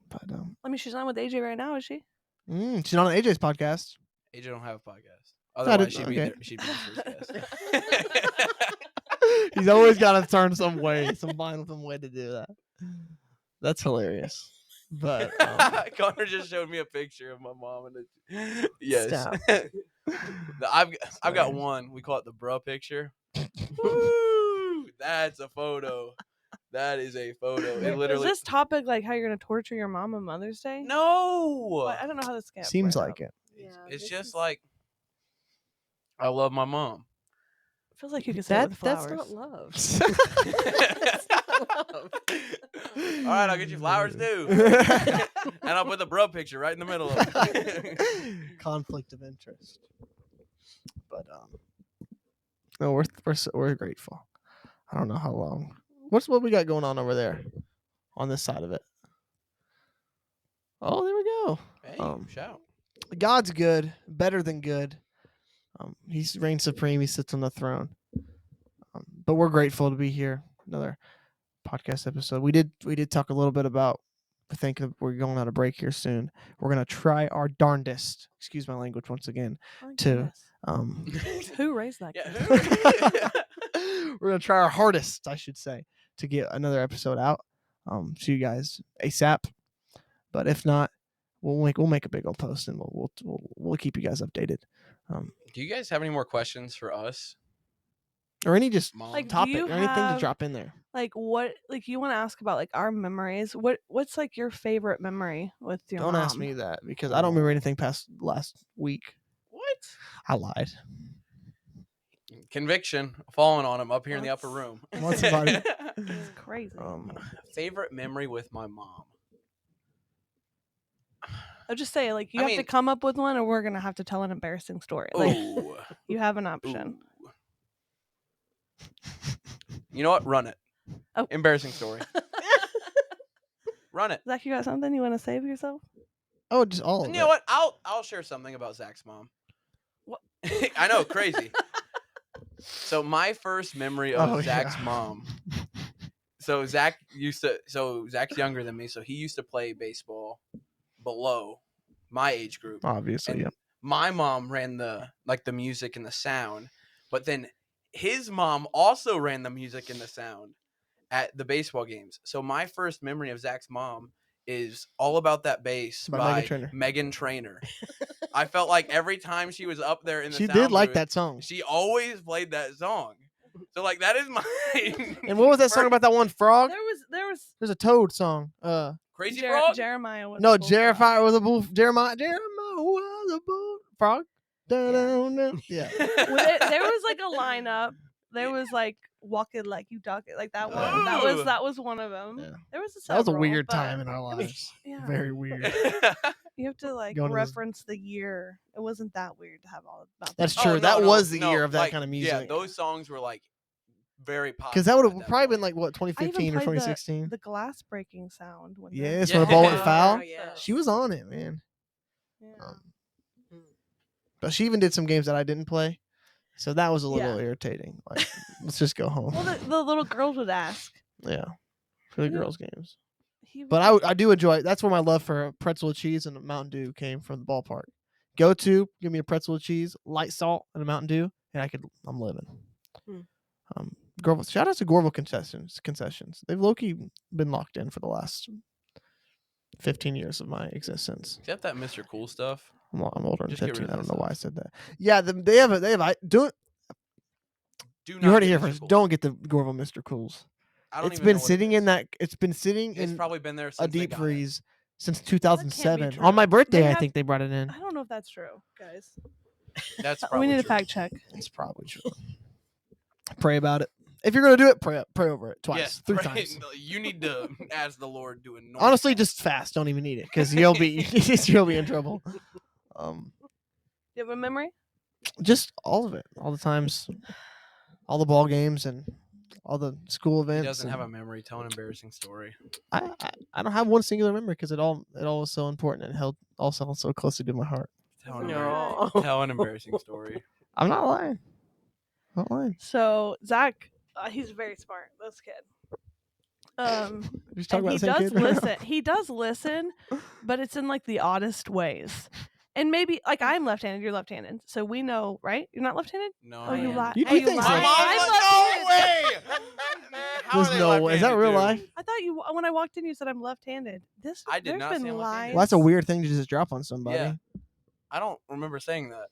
But I mean, she's not with AJ right now, is she? she's on AJ's podcast. AJ don't have a podcast. I Otherwise, didn't- she'd be okay. there. She'd be the first guest. He's always got to turn some way, find some way to do that. That's hilarious. But Connor just showed me a picture of my mom, and it, yes, Stop. I've got one. We call it the bruh picture. Woo! That's a photo. That is a photo. It literally. Is this topic like how you're gonna torture your mom on Mother's Day? No. What? I don't know how this gets. seems like it. It's just like I love my mom. Feels like you could say it with That's flowers. not love. All right, I'll get you flowers too, and I'll put the bruh picture right in the middle of it. Conflict of interest. But no, we're grateful. I don't know how long. What we got going on over there, on this side of it? Oh, there we go. Hey, shout. God's good, better than good. He's reigns supreme. He sits on the throne. But we're grateful to be here. Another podcast episode. We did talk a little bit about. I think we're going on a break here soon. We're gonna try our darndest. Excuse my language once again. Oh, To goodness. Who raised that Yeah. kid? we're gonna try our hardest, I should say, to get another episode out to you guys ASAP. But if not, we'll make a big old post and we'll keep you guys updated. Do you guys have any more questions for us, Or any just Mom? Like, do topic you or anything to have- drop in there. Like what? Like you want to ask about like our memories? What's like your favorite memory with your Don't mom? ask me that because I don't remember anything past last week. What? I lied. Conviction falling on him up here in the upper That's- room. Want somebody- It's crazy. Favorite memory with my mom. I'll just say like you I have to mean- come up with one, or we're gonna have to tell an embarrassing story. Like Ooh. you have an option. Ooh. You know what? Run it. Oh. Embarrassing story. Run it. Zach, you got something you want to say for yourself? Oh, just all of And it. you know what? I'll share something about Zach's mom. What? I know, crazy. So my first memory of Oh, Zach's yeah. mom. So Zach's younger than me, so he used to play baseball below my age group. Obviously, And yeah. my mom ran the music and the sound, but then his mom also ran the music and the sound at the baseball games. So my first memory of Zach's mom is All About That Bass By by Meghan Trainor. Meghan Trainor. I felt like every time she was up there in the She sound did like booth, that song. she always played that song. So like that is my And what was that song about that one frog? There was There's a Toad song. Crazy Frog. Jeremiah was No, a bullfrog. Jeremiah was a bull. Jeremiah was a bullfrog. Yeah. There was like a lineup. There was like walking like you talk it like that one. That was one of them. Yeah. There was That was a several, weird but time in our it was- lives. Yeah. Very weird. You have to like Going to this- reference the year. It wasn't that weird to have all about That's that. true. Oh, that no, was the no, year of that like, kind of Yeah, music. those songs were like very popular. Because that would at have that probably been point. like what 2015 or played 2016. The glass breaking sound. When Yes, when when a a ball ball went went foul. yeah. She was on it, man. Yeah. But she even did some games that I didn't play, so that was a little Yeah. irritating. Like, let's just go home. Well, the little girls would ask. Yeah, for the Yeah. girls' games. He would But be- I do enjoy. That's where my love for pretzel with cheese and a Mountain Dew came from. The ballpark. Go to, give me a pretzel with cheese, light salt, and a Mountain Dew, and I'm living. Hmm. Gorville, shout out to Gorville concessions. They've low-key been locked in for the last 15 years of my existence. Except that Mr. Cool stuff. I'm older than Just get rid 15. of I don't that know why I stuff. said that. Yeah, they have. Do You not heard it get here Mr. first. Cool. Don't get the Gorville Mr. Cools. I don't It's even been know what it sitting in is. that. It's been sitting It's in probably been there since a they deep got it. freeze since be 2007. true. On my birthday, They I have- think they brought it in. I don't know if that's true, guys. That's We probably need a true. fact check. It's probably true. Pray about it. If you're gonna do it, pray over it twice, Yes, 3 right. times. No, you need to ask the Lord to anoint. Honestly, that. just fast. Don't even need it because you'll be in trouble. Do you have a memory? Just all of it, all the times, all the ball games, and all the school He events. doesn't have a and memory. Tell an embarrassing story. I don't have one singular memory because it all was so important and held also so closely to my heart. Tell an, No. tell an embarrassing story. I'm not lying. Not lying. So ZÆch, he's very smart. This kid. Just talk And about he the same does kid. listen. He does listen, but it's in like the oddest ways. And maybe like I'm left-handed, you're left-handed, so we know, right? You're not left-handed. No. Oh, you am. lie. You Oh, do you think so. My lie. mom I'm was left-handed. no way. How There's are they no way. Is that left-handed, real dude? life? I thought you when I walked in, you said I'm left-handed. I did there's not been say I'm left-handed. lies. Well, that's a weird thing to just drop on somebody. Yeah. I don't remember saying that.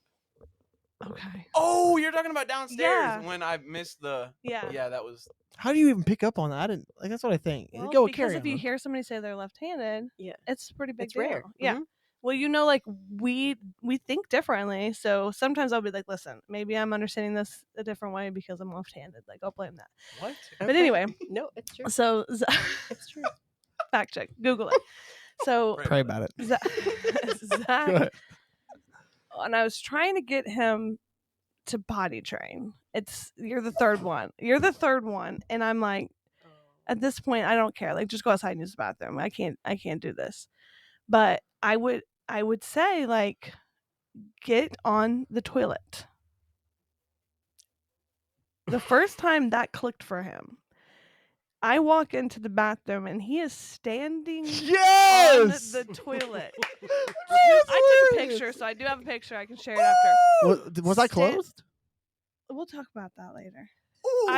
Okay. Oh, you're talking about downstairs Yeah. when I missed the. Yeah. Yeah, that was. How do you even pick up on that? I didn't like. That's what I think. Well, Go because carry if you on. hear somebody say they're left-handed, Yeah. it's a pretty big It's deal. rare. Yeah. Mhm. Well, you know, like we think differently, so sometimes I'll be like, listen, maybe I'm understanding this a different way because I'm left-handed. Like, I'll blame that. What? But Okay. anyway, No, it's true. so It's true. fact check, Google it. So Pray about it. Go ZÆch, ahead. and I was trying to get him to potty train. You're the third one. You're the third one, and I'm like, at this point, I don't care. Like, just go outside and use the bathroom. I can't do this. But I would say, like, get on the toilet. The first time that clicked for him, I walk into the bathroom and he is standing Yes. on the toilet. That's I took a hilarious. picture, so I do have a picture. I can share it after. Was I Stand- clothed? We'll talk about that later.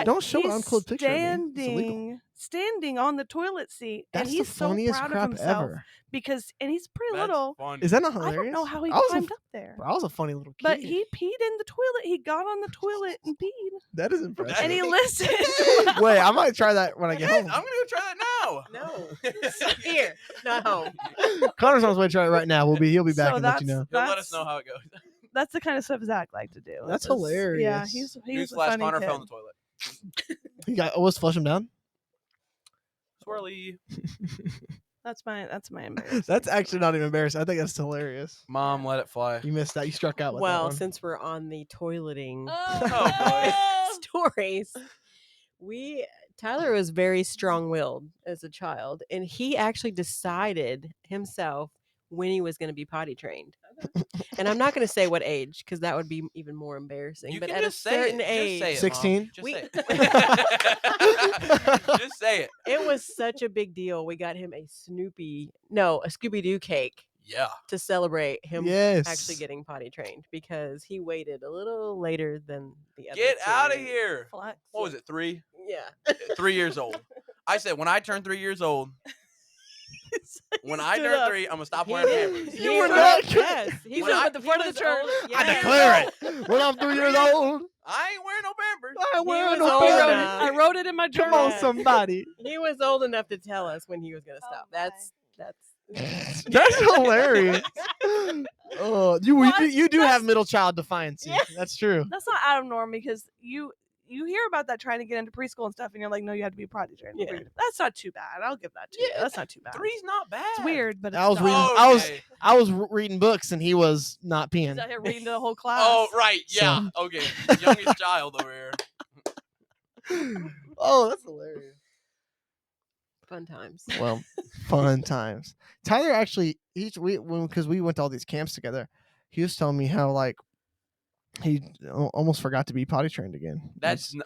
Don't show an He's unclothed picture of me. It's illegal. standing on the toilet seat, That's and he's the so funniest proud crap of himself ever. and he's pretty That's little. funny. Is that not I hilarious? don't know how he I was a climbed up there, Bro, I was a funny little kid. but he peed in the toilet. He got on the toilet and peed, That is impressive. and he listened. Wait, I might try that when I get Yes, home. I'm gonna go try that now. No. Here, not home. Connor's on his way to try it right now. He'll be back So and let you know. He'll let That's- us know how it goes. That's the kind of stuff ZÆch like to do. That's It's- hilarious. Yeah, he's a Newsflash: funny Connor kid. fell in the toilet. He got almost flush him down. Swirly. That's my embarrassment. That's actually not even embarrassing. I think that's hilarious. Mom, let it fly. You missed that. You struck out with that Well, one. since we're on the toileting Oh, stories, Tyler was very strong-willed as a child, and he actually decided himself when he was going to be potty trained. And I'm not going to say what age because that would be even more embarrassing. You but can at a just say certain it. age, Just say it, 16? Mom. Just We- say it. Just say it. it was such a big deal. We got him a Scooby-Doo cake Yeah. to celebrate him Yes. actually getting potty trained because he waited a little later than the other Get out of two. here. flex. What was it? 3? Yeah. 3 years old. I said when I turn 3 years old, when I stood turn up. 3, I'm gonna stop He wearing did. Pampers. You He were was- not- Yes. He When was I- at the front of the church. I Yes. declare it. When I'm 3 years old, I ain't wearing no Pampers. I ain't wearing was no old I Pampers. wrote, it, enough. I wrote it in my Come journal. on, Yeah. somebody. He was old enough to tell us when he was going to stop. my. That's hilarious. Oh, you What? you do That's- have middle child defiance. Yeah. That's true. That's not out of norm because you hear about that trying to get into preschool and stuff, and you're like, no, you have to be potty trained. Yeah. That's not too bad. I'll give that to you. Yeah, That's not too bad. 3's not bad. It's weird, but it's I was not. reading. Oh, okay. I was reading books, and he was not He's peeing. out here reading to the whole class. Oh, right. Yeah. So- Okay. Youngest child over here. Oh, that's hilarious. Fun times. Well, fun times. Tyler actually, because we went to all these camps together, he was telling me how like he almost forgot to be potty trained again.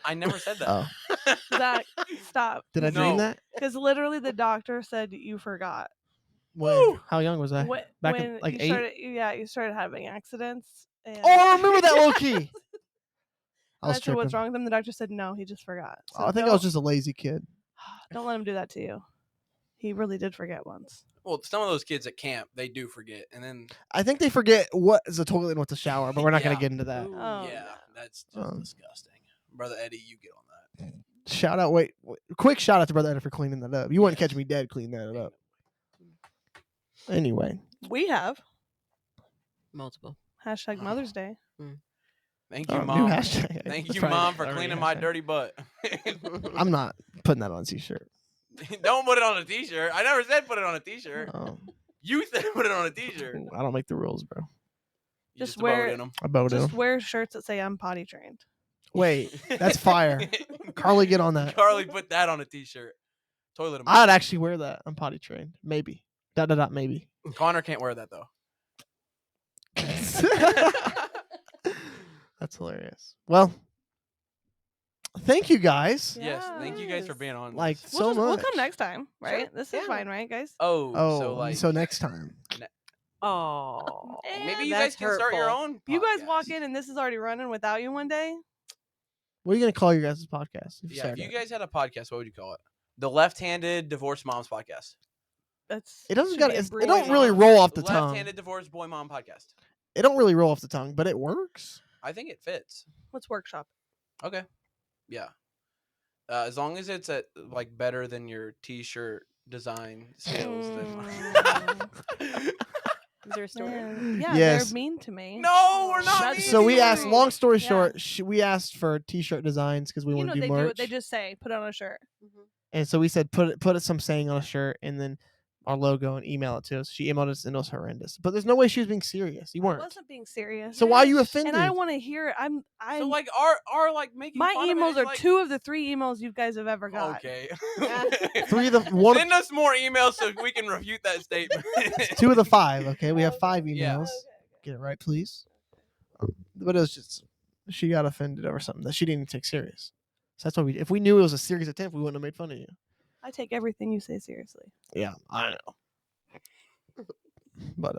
I never said that. Oh, Zach, stop. did I dream No. that? Because literally the doctor said you forgot. When? How young was I? Back when in like you 8. started, you started having accidents. And Oh, I remember that low key. I I was said, what's tripping. wrong with him? The doctor said, no, he just forgot. So Oh, I think I was don't- just a lazy kid. Don't let him do that to you. He really did forget once. Well, some of those kids at camp, they do forget. And then, I think they forget what is a toilet and what's a shower, but we're not going Yeah. to get into that. Ooh. Oh, yeah, no. that's just Um, disgusting. Brother Eddie, you get on that. Shout out, wait, quick shout out to Brother Eddie for cleaning that up. You wouldn't catch me dead cleaning that up. Anyway, We have Multiple. #Mother's Day. Thank you, new Mom. hashtag. Thank That's you, probably Mom, for already cleaning a my hashtag. dirty butt. I'm not putting that on a t-shirt. Don't put it on a t-shirt. I never said put it on a t-shirt. Um, You said put it on a t-shirt. I don't make the rules, bro. You Just just wear abode it. in them. I bowed Just him. wear shirts that say I'm potty trained. Wait, that's fire. Carly, get on that. Carly, put that on a t-shirt. Toilet. I'd actually wear that. I'm potty trained. Maybe. Maybe. Connor can't wear that though. That's hilarious. Well, thank you guys. Yes, thank you guys for Yes. being on. Like this. so We'll much. come next time, right? Sure. This is Yeah. fine, right, guys? Oh, Oh, so like next time. Oh, maybe you that's guys can start your hurtful. own. You guys podcast. walk in and this is already running without you one day. What are you gonna call your guys' podcast? Yeah, start if you it? guys had a podcast, what would you call it? The Left-Handed Divorced Moms Podcast. That's It doesn't should got. be a It brief- don't really roll off the tongue. Left-Handed Divorced Boy Mom Podcast. It don't really roll off the tongue, but it works. I think it fits. Let's workshop. Okay. Yeah. As long as it's at like better than your T-shirt design skills, then. Is there a story? Man, yeah, Yes. they're mean to me. No, we're not. That's mean the So we to asked. you. story. Long story Yeah. short, we asked for t-shirt designs because we You want know to they do do merch. it. They just say put on a shirt. And so we said put some saying on a shirt and then our logo and email it to us. She emailed us and it was horrendous. But there's no way she was being serious. You I weren't. wasn't being serious. So why are you offended? And I want to hear it. I'm So like our like making my fun of it emails is, are like, 2 of the 3 emails you guys have ever got. Okay. 3 of the one, Send us more emails so we can refute that statement. 2 of the 5. Okay, we have 5 emails. Yeah. Get it right, please. But it was just she got offended over something that she didn't take serious. So that's why if we knew it was a serious attempt, we wouldn't have made fun of you. I take everything you say seriously. Yeah, I know. But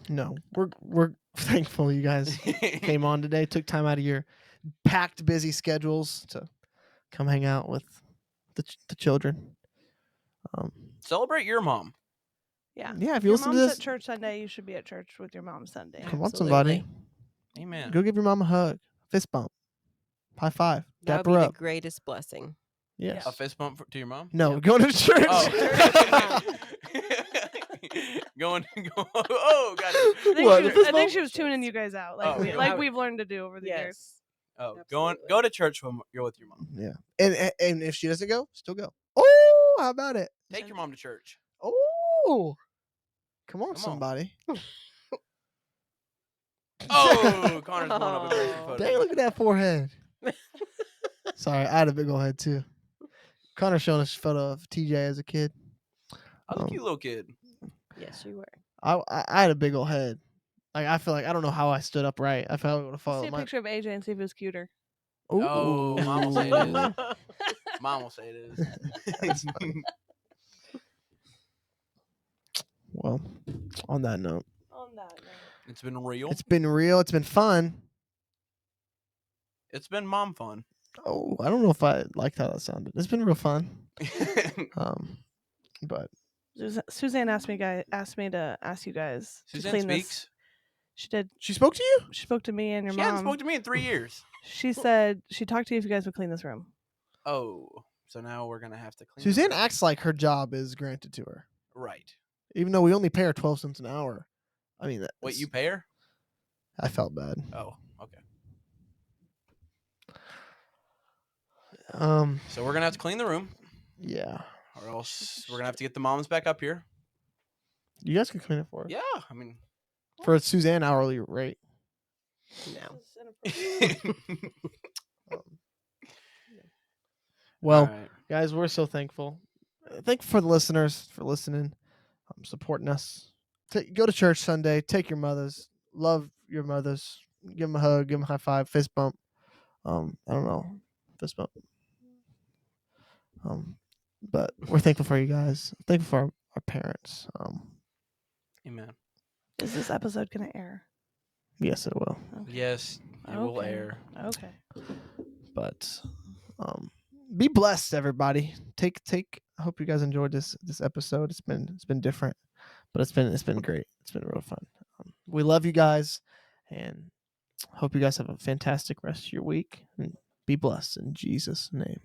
no, we're thankful you guys came on today. Took time out of your packed, busy schedules to come hang out with the children. Celebrate your mom. Yeah. Yeah, if you Your listen to mom's this, at church Sunday. You should be at church with your mom Sunday. come on, Absolutely. somebody, Amen. go give your mom a hug, fist bump, high five, That dap would her be the up. greatest blessing. Yes. A fist bump to your mom? No, going to church. Oh. going. Oh, got it. I think, What, she, the was, fist I think bump? she was tuning you guys out, like Oh, we, yeah. like we've learned to do over the years. Oh, Absolutely. go to church when you're with your mom. Yeah, and if she doesn't go, still go. Oh, how about it? Take your mom to church. Oh, come on, Come on. somebody. Oh, Connor's going up a crazy Oh. photo. Dang, look at that forehead. Sorry, I had a big old head too. Connor showing us a photo of TJ as a kid. I was a cute little kid. Yes, you were. I had a big old head. Like I feel like I don't know how I stood upright. I felt I would have Let's followed see a my. picture of AJ and see if it was cuter. Oh, Mom will say it is. Ooh. Mom will say it That's is. Well, on that note, On that note. It's been real. it's been real. It's been fun. It's been mom fun. Oh, I don't know if I liked how that sounded. It's been real fun. But Suzanne asked me to ask you guys to Suzanne clean speaks. She did. She spoke to you? She spoke to me and your She hadn't mom. spoke to me in 3 years. She said she talked to you if you guys would clean this room. Oh, so now we're gonna have to clean. Suzanne the acts like her job is granted to her, right. even though we only pay her 12 cents an hour. I mean, Wait, you pay her? I felt bad. Oh, okay. So we're gonna have to clean the room, Yeah. or else we're gonna have to get the moms back up here. You guys can clean it for her. Yeah, I mean, For a Suzanne hourly rate. No. Um, well, all right. guys, we're so thankful. Thank you for the listeners for listening, supporting us. Go to church Sunday. Take your mothers. Love your mothers. Give them a hug. Give them a high five. Fist bump. I don't know. Fist bump. But we're thankful for you guys. Thankful for our parents. Amen. Is this episode gonna air? Yes, it will. Okay. Yes, it will Okay. air. Okay. But be blessed, everybody. Take. I hope you guys enjoyed this episode. It's been different, but it's been great. It's been real fun. We love you guys, and hope you guys have a fantastic rest of your week. And be blessed in Jesus' name.